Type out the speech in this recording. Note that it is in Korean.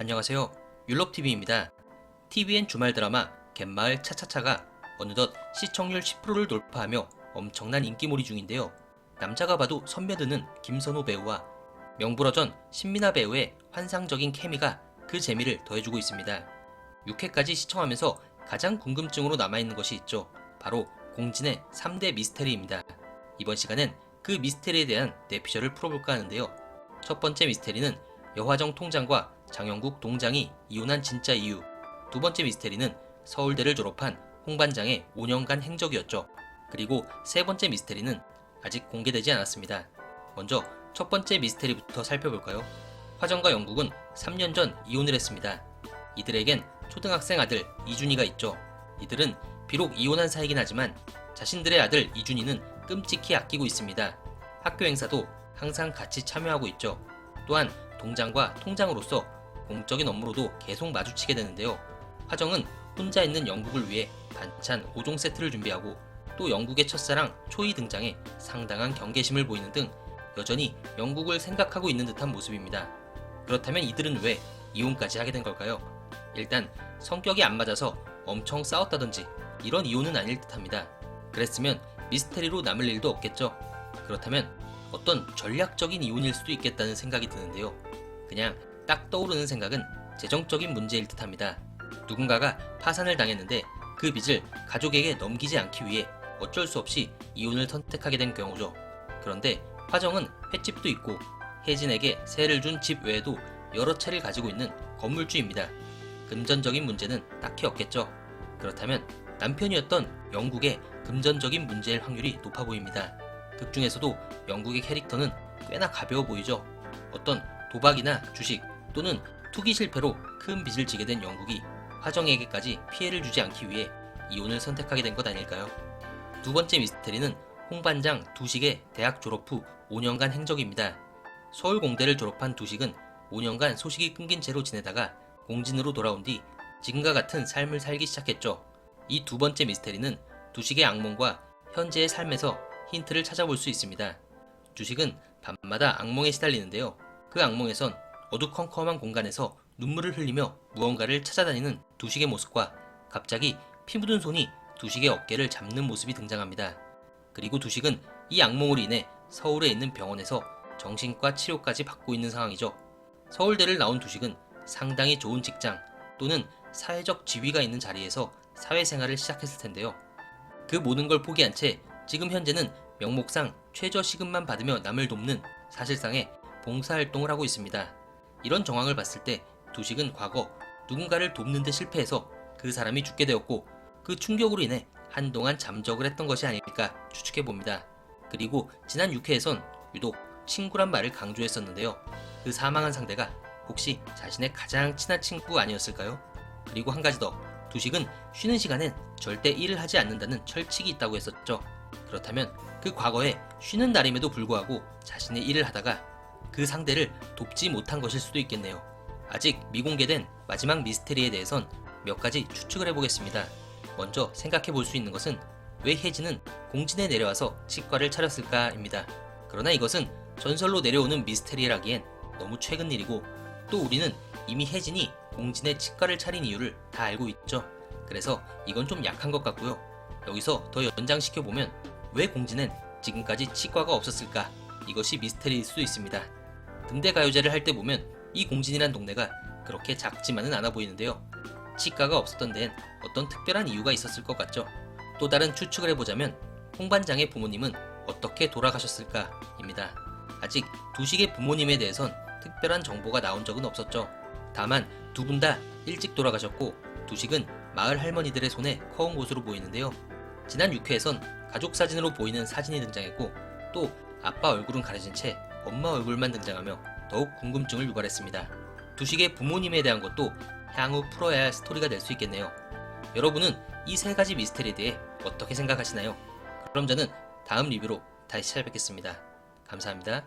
안녕하세요. 율럽TV입니다. TVN 주말 드라마 갯마을 차차차가 어느덧 시청률 10%를 돌파하며 엄청난 인기몰이 중인데요. 남자가 봐도 선며드는 김선호 배우와 명불허전 신민아 배우의 환상적인 케미가 그 재미를 더해주고 있습니다. 6회까지 시청하면서 가장 궁금증으로 남아있는 것이 있죠. 바로 공진의 3대 미스테리입니다. 이번 시간엔 그 미스테리에 대한 내피셜을 풀어볼까 하는데요. 첫 번째 미스테리는 여화정 통장과 장영국 동장이 이혼한 진짜 이유. 두 번째 미스테리는 서울대를 졸업한 홍 반장의 5년간 행적이었죠. 그리고 세 번째 미스테리는 아직 공개되지 않았습니다. 먼저 첫 번째 미스테리부터 살펴볼까요? 화정과 영국은 3년 전 이혼을 했습니다. 이들에겐 초등학생 아들 이준이가 있죠. 이들은 비록 이혼한 사이긴 하지만 자신들의 아들 이준이는 끔찍히 아끼고 있습니다. 학교 행사도 항상 같이 참여하고 있죠. 또한 동장과 통장으로서 공적인 업무로도 계속 마주치게 되는데요. 화정은 혼자 있는 영국을 위해 반찬 5종 세트를 준비하고 또 영국의 첫사랑 초이 등장해 상당한 경계심을 보이는 등 여전히 영국을 생각하고 있는 듯한 모습입니다. 그렇다면 이들은 왜 이혼까지 하게 된 걸까요? 일단 성격이 안 맞아서 엄청 싸웠다든지 이런 이혼은 아닐 듯합니다. 그랬으면 미스테리로 남을 일도 없겠죠. 그렇다면 어떤 전략적인 이혼일 수도 있겠다는 생각이 드는데요. 그냥 딱 떠오르는 생각은 재정적인 문제일 듯합니다. 누군가가 파산을 당했는데 그 빚을 가족에게 넘기지 않기 위해 어쩔 수 없이 이혼을 선택하게 된 경우죠. 그런데 화정은 횟집도 있고 혜진에게 세를 준 집 외에도 여러 채를 가지고 있는 건물주입니다. 금전적인 문제는 딱히 없겠죠. 그렇다면 남편이었던 영국의 금전적인 문제일 확률이 높아 보입니다. 극 중에서도 영국의 캐릭터는 꽤나 가벼워 보이죠. 어떤 도박이나 주식 또는 투기 실패로 큰 빚을 지게 된 영국이 화정에게까지 피해를 주지 않기 위해 이혼을 선택하게 된 것 아닐까요? 두 번째 미스테리는 홍 반장 두식의 대학 졸업 후 5년간 행적입니다. 서울공대를 졸업한 두식은 5년간 소식이 끊긴 채로 지내다가 공진으로 돌아온 뒤 지금과 같은 삶을 살기 시작했죠. 이 두 번째 미스테리는 두식의 악몽과 현재의 삶에서 힌트를 찾아볼 수 있습니다. 두식은 밤마다 악몽에 시달리는데요. 그 악몽에선 어두컴컴한 공간에서 눈물을 흘리며 무언가를 찾아다니는 두식의 모습과 갑자기 피 묻은 손이 두식의 어깨를 잡는 모습이 등장합니다. 그리고 두식은 이 악몽으로 인해 서울에 있는 병원에서 정신과 치료까지 받고 있는 상황이죠. 서울대를 나온 두식은 상당히 좋은 직장 또는 사회적 지위가 있는 자리에서 사회생활을 시작했을 텐데요. 그 모든 걸 포기한 채 지금 현재는 명목상 최저 시급만 받으며 남을 돕는 사실상의 봉사활동을 하고 있습니다. 이런 정황을 봤을 때 두식은 과거 누군가를 돕는 데 실패해서 그 사람이 죽게 되었고 그 충격으로 인해 한동안 잠적을 했던 것이 아닐까 추측해봅니다. 그리고 지난 6회에선 유독 친구란 말을 강조했었는데요. 그 사망한 상대가 혹시 자신의 가장 친한 친구 아니었을까요? 그리고 한 가지 더, 두식은 쉬는 시간엔 절대 일을 하지 않는다는 철칙이 있다고 했었죠. 그렇다면 그 과거에 쉬는 날임에도 불구하고 자신의 일을 하다가 그 상대를 돕지 못한 것일 수도 있겠네요. 아직 미공개된 마지막 미스테리에 대해선 몇 가지 추측을 해보겠습니다. 먼저 생각해 볼 수 있는 것은 왜 혜진은 공진에 내려와서 치과를 차렸을까입니다. 그러나 이것은 전설로 내려오는 미스테리라기엔 너무 최근 일이고 또 우리는 이미 혜진이 공진에 치과를 차린 이유를 다 알고 있죠. 그래서 이건 좀 약한 것 같고요. 여기서 더 연장시켜보면 왜 공진엔 지금까지 치과가 없었을까? 이것이 미스테리일 수도 있습니다. 등대가요제를 할 때 보면 이 공진이란 동네가 그렇게 작지만은 않아 보이는데요. 치과가 없었던 데엔 어떤 특별한 이유가 있었을 것 같죠. 또 다른 추측을 해보자면 홍 반장의 부모님은 어떻게 돌아가셨을까입니다. 아직 두식의 부모님에 대해선 특별한 정보가 나온 적은 없었죠. 다만 두 분 다 일찍 돌아가셨고 두식은 마을 할머니들의 손에 커온 것으로 보이는데요. 지난 6회에선 가족 사진으로 보이는 사진이 등장했고 또 아빠 얼굴은 가려진 채 엄마 얼굴만 등장하며 더욱 궁금증을 유발했습니다. 두식의 부모님에 대한 것도 향후 풀어야 할 스토리가 될 수 있겠네요. 여러분은 이 세 가지 미스테리에 대해 어떻게 생각하시나요? 그럼 저는 다음 리뷰로 다시 찾아뵙겠습니다. 감사합니다.